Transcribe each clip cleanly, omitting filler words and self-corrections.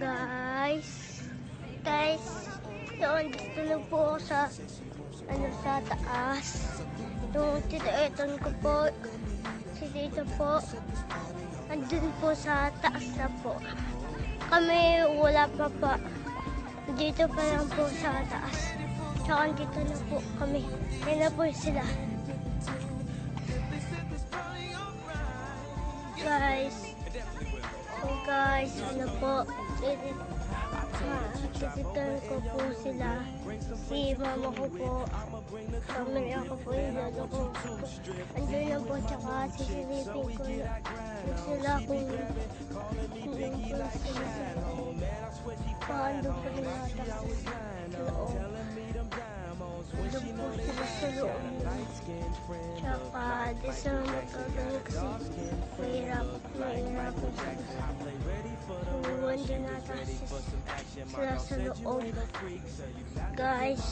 Guys, doon dito na po ako sa taas. Yung tita-eton ko po, si tita po, andun po sa taas na po. Kami wala pa pa. Dito pa lang po sa taas. Tsaka dito na po kami. Yan na po sila. Guys, ano po, tititan ko po sila. Si mama ko po, pamilya ko po, yung lolo ko. Andun na po, tsaka sisilipin ko sila kung andun po sila. Paano po nata sa loob. Andun po sila sa loob. Tsaka, di sa magkagaling kasi mahirap po sila. Andun nata sila sa loob. Guys,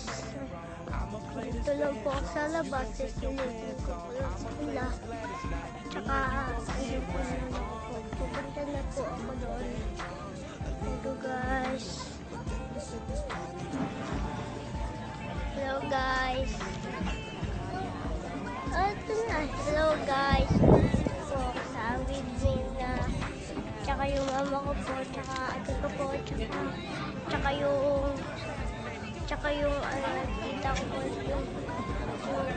dito lang po ako sa labas. Sisilipin ko po lang sila. Tsaka, andun po sila. Pupunta na po ako doon. Hello guys. Hello guys. Ito na. Hello guys. So, sa with na. Tsaka yung mama ko po. Tsaka ate ko po. Tsaka yung tita ko po. Yung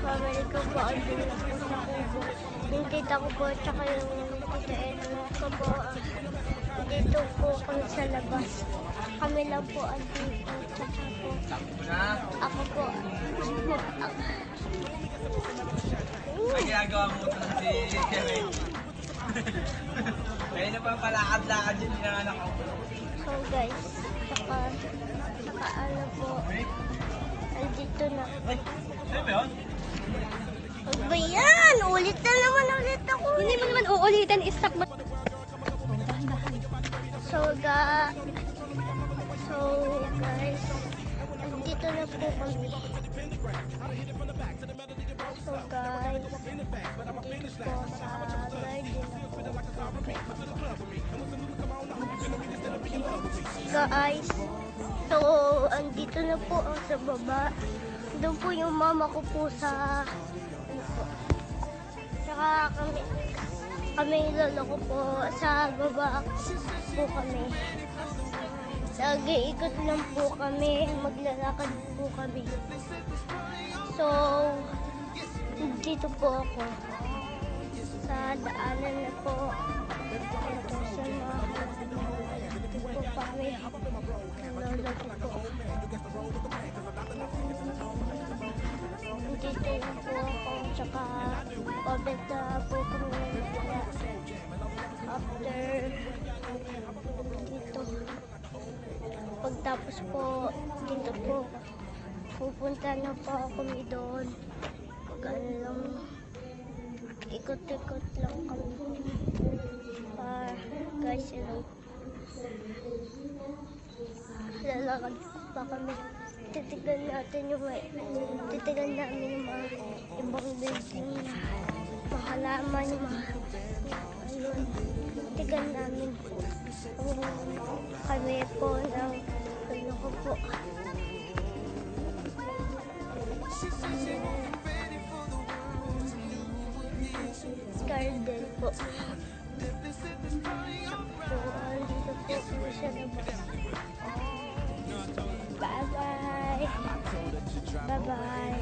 family ko po. Andun na po sa kubo. Yung tita ko po. Tsaka yung tita Edna ko po. Dito po kami sa labas. Kami lang po andito. Tsaka po. Ako po. Ay, ginagawa mo ito si Kevin. Kaya na pa palakad-lakad yun, hinanganak ako. So guys, tsaka ano po, andito na. Ay, sa'yo ba yun? Ano ba yan? Ulit ako. Hindi mo naman uulitin, istop mo. So guys, andito na po kami. So guys, andito po sa garden na po. Guys, so andito na po ako sa baba. Doon po yung mama ko po sa ano po. Tsaka kami lolo ko po sa baba po kami. Nag-iikot lang po kami, maglalakad po kami. So, dito po ako. Sa daanan na po. Ito sa mga dito po kami. Lolo ko po. Dito lang po ako. Tsaka, pabenta po kami. After, dito. Pagtapos po, dito po, pupunta na po kami doon. Pag lang, ikot-ikot lang kami. Guys, lalakad pa kami. Titigan namin yung mga ibang building na mahalaman, titigan namin kami po ng ano ko po. Garden po. Dito po sa labas. Bye-bye. Bye-bye.